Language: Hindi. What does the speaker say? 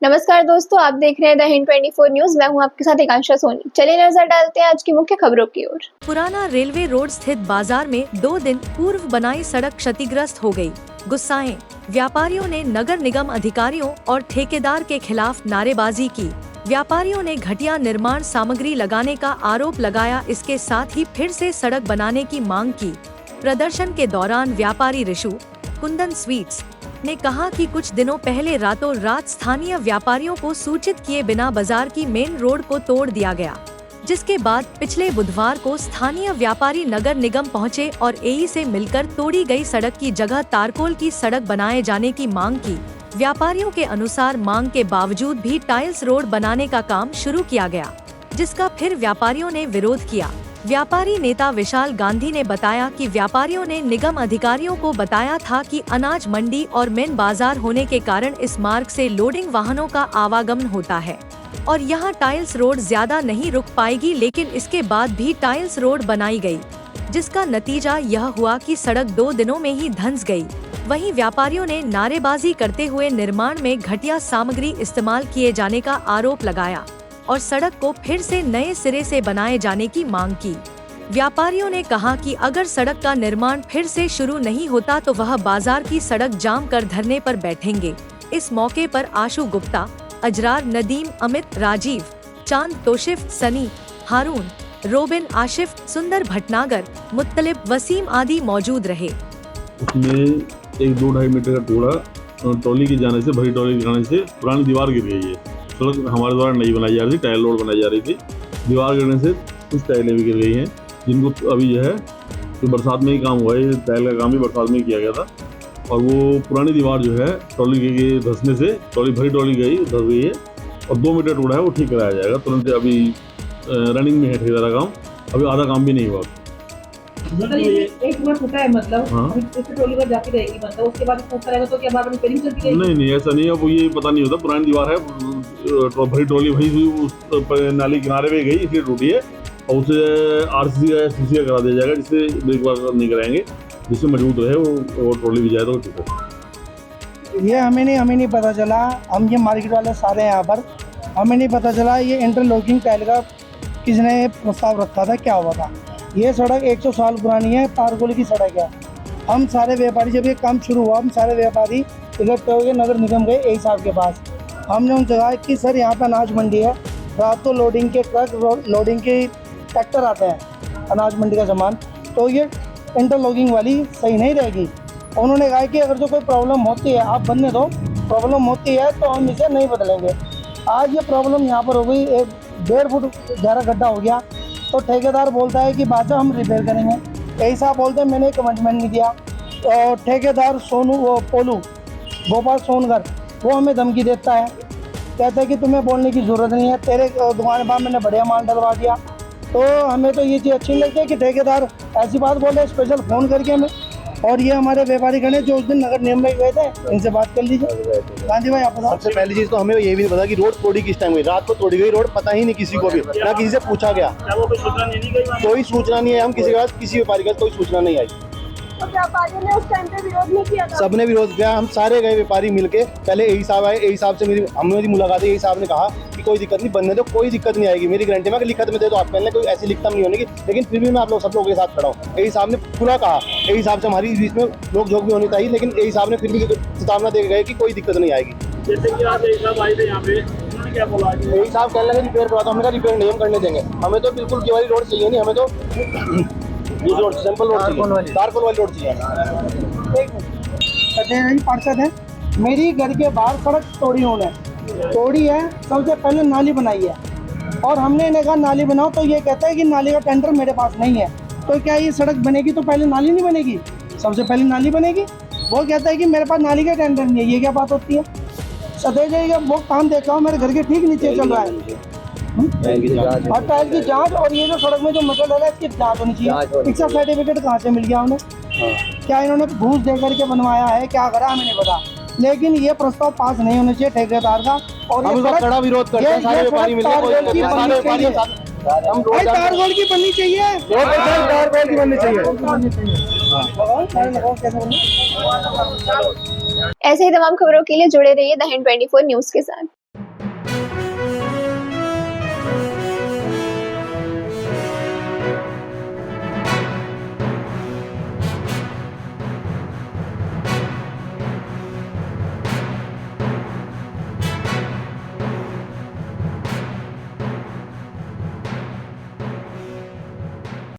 नमस्कार दोस्तों, आप देख रहे हैं द हिंद 24 न्यूज। मैं हूं आपके साथ एकांशा सोनी। चलिए नजर डालते हैं आज की मुख्य खबरों की ओर। पुराना रेलवे रोड स्थित बाजार में 2 दिन पूर्व बनाई सड़क क्षतिग्रस्त हो गई। गुस्साए व्यापारियों ने नगर निगम अधिकारियों और ठेकेदार के खिलाफ नारेबाजी की। व्यापारियों ने घटिया निर्माण सामग्री लगाने का आरोप लगाया। इसके साथ ही फिर से सड़क बनाने की मांग की। प्रदर्शन के दौरान व्यापारी ऋषु कुंदन स्वीट्स ने कहा कि कुछ दिनों पहले रातों रात स्थानीय व्यापारियों को सूचित किए बिना बाजार की मेन रोड को तोड़ दिया गया, जिसके बाद पिछले बुधवार को स्थानीय व्यापारी नगर निगम पहुंचे और एई से मिलकर तोड़ी गई सड़क की जगह तारकोल की सड़क बनाए जाने की मांग की। व्यापारियों के अनुसार मांग के बावजूद भी टाइल्स रोड बनाने का काम शुरू किया गया, जिसका फिर व्यापारियों ने विरोध किया। व्यापारी नेता विशाल गांधी ने बताया कि व्यापारियों ने निगम अधिकारियों को बताया था कि अनाज मंडी और मेन बाजार होने के कारण इस मार्ग से लोडिंग वाहनों का आवागमन होता है और यहाँ टाइल्स रोड ज्यादा नहीं रुक पाएगी, लेकिन इसके बाद भी टाइल्स रोड बनाई गई, जिसका नतीजा यह हुआ कि सड़क 2 दिनों में ही धंस गई। वहीं व्यापारियों ने नारेबाजी करते हुए निर्माण में घटिया सामग्री इस्तेमाल किए जाने का आरोप लगाया और सड़क को फिर से नए सिरे से बनाए जाने की मांग की। व्यापारियों ने कहा कि अगर सड़क का निर्माण फिर से शुरू नहीं होता तो वह बाजार की सड़क जाम कर धरने पर बैठेंगे। इस मौके पर आशु गुप्ता, अजरार, नदीम, अमित, राजीव, चांद, तोशिफ, सनी, हारून, रोबिन, आशिफ, सुंदर भटनागर, मुत्तलिब, वसीम आदि मौजूद रहे। उसमें 1-2-2.5 मीटर का टुकड़ा ट्रॉली के जाने से, भरी ट्रॉली के जाने से पुरानी दीवार गिर गई है। सड़क हमारे द्वारा नहीं बनाई जा रही थी, टाइल रोड बनाई जा रही थी। दीवार गिरने से कुछ टाइलें भी गिर गई हैं, जिनको अभी जो है तो बरसात में ही काम हुआ है। टाइल का काम भी बरसात में ही किया गया था और वो पुरानी दीवार जो है ट्रॉली के धंसने से, भरी ट्रॉली गई, धंस गई है और 2 मीटर टुकड़ा है वो ठीक कराया जाएगा तुरंत। अभी रनिंग में है ठेकेदार का काम, अभी आधा काम भी नहीं हुआ। मतलब ये एक बार टूटा है, मतलब इससे ट्रॉली पर जाती रहेगी, मतलब उसके बाद टूटता रहेगा तो क्या बार बार रिपेयरिंग चलती रहेगी? नहीं, ऐसा नहीं है। वो ये पता नहीं होता, पुरानी दीवार है, भरी ट्रॉली वही उस नाली किनारे पे गई इसलिए टूटी है और उसे आरसीसी या एससीसी का करा दिया जाएगा, जिससे ब्रेक बार नहीं कराएंगे, जिससे मजबूत रहे वो ट्रॉली भी जाए तो ठीक है। ये हमें नहीं पता चला। हम ये मार्केट वाले सारे यहाँ पर, हमें नहीं पता चला ये इंटरलॉकिंग टाइल का किसने प्रस्ताव रखा था, क्या हुआ था। ये सड़क 100 साल पुरानी है, तारकोल की सड़क है। हम सारे व्यापारी, जब ये काम शुरू हुआ, हम सारे व्यापारी इकट्ठे होकर नगर निगम गए एई साहब के पास। हमने उनसे कहा कि सर यहाँ पे अनाज मंडी है, रात को लोडिंग के ट्रक, लोडिंग के ट्रैक्टर आते हैं अनाज मंडी का सामान, तो ये इंटरलॉकिंग वाली सही नहीं रहेगी। उन्होंने कहा कि अगर जो कोई प्रॉब्लम होती है आप बनने दो, प्रॉब्लम होती है तो हम इसे नहीं बदलेंगे। आज ये प्रॉब्लम यहाँ पर हो गई, 1.5 फुट गहरा गड्ढा हो गया, तो ठेकेदार बोलता है कि बादशाह हम रिपेयर करेंगे। ऐसा बोलते हैं मैंने कमिटमेंट नहीं दिया। और ठेकेदार पोलू गोपाल सोनगर वो हमें धमकी देता है, कहता है कि तुम्हें बोलने की ज़रूरत नहीं है, तेरे दुकान पर मैंने बढ़िया माल डलवा दिया। तो हमें तो ये चीज़ अच्छी नहीं लगती है कि ठेकेदार ऐसी बात बोल रहे, स्पेशल फ़ोन करके हमें। और ये हमारे व्यापारी गण जो उस दिन नगर निगम में गए थे, इनसे बात कर लीजिए। गांधी भाई आप बताओ। सबसे पहली चीज तो हमें ये भी नहीं पता कि रोड तोड़ी किस टाइम हुई। रात को तोड़ी गई रोड, पता ही नहीं किसी को भी, ना किसी से पूछा गया। कोई सूचना नहीं है, हम किसी के पास, किसी व्यापारी का कोई सूचना नहीं आई। तो व्यापारियों ने उस टाइम पे विरोध नहीं किया था? सबने विरोध किया। हम सारे गए व्यापारी मिलके, पहले एई साहब आए, एई साहब से मेरी मुलाकात है। एई साहब ने कहा कि कोई दिक्कत नहीं, बनने दो, कोई दिक्कत नहीं आएगी। मेरी गारंटी में लिखत में दे दो, आप पहले कोई ऐसी लिखता नहीं होने की, लेकिन फिर भी मैं आप लोग सब लोगों के साथ खड़ा हूँ। एई साहब ने पूरा कहा। एई साहब से हमारी बीच में लोग झोंक भी होनी चाहिए, लेकिन एई साहब ने फिर भी चेतावना दे गए कि कोई दिक्कत नहीं आएगी। जैसे कि आज एई साहब आए थे यहाँ पे, उन्होंने क्या बोला? एई साहब कहने लगे रिपेयर करवा दो। हमने कहा रिपेयर नहीं हम करने देंगे, हमें तो बिल्कुल केवल रोड चाहिए नहीं, हमें तो रोड सिंपल रोड चाहिए, तारकोल वाली रोड चाहिए। पार्षद है, मेरी घर के बाहर सड़क तोड़ी है, सबसे पहले नाली बनाई है और हमने इन्हें कहा नाली बनाओ, तो ये कहता है कि नाली का टेंडर मेरे पास नहीं है। तो क्या ये सड़क बनेगी तो पहले नाली नहीं बनेगी? सबसे पहले नाली बनेगी। वो कहता है कि मेरे पास नाली का टेंडर नहीं है। ये क्या बात होती है? सदैव वो काम देखा हूँ, मेरे घर के ठीक नीचे चल रहा है और टाइल की जांच, और ये जो सड़क में जो मसला है इसकी जांच होनी चाहिए। इसका सर्टिफिकेट कहाँ से मिल गया उन्हें? क्या इन्होंने घूस दे करके बनवाया है, क्या करा हमें नहीं पता, लेकिन ये प्रस्ताव पास नहीं होना चाहिए ठेकेदार का। और हम इसका कड़ा विरोध करते हैं, सारे व्यापारी मिलकर। तारकोल की बननी चाहिए, ऐसे ही तमाम खबरों के लिए जुड़े रहिए द हिंद 24 न्यूज के साथ।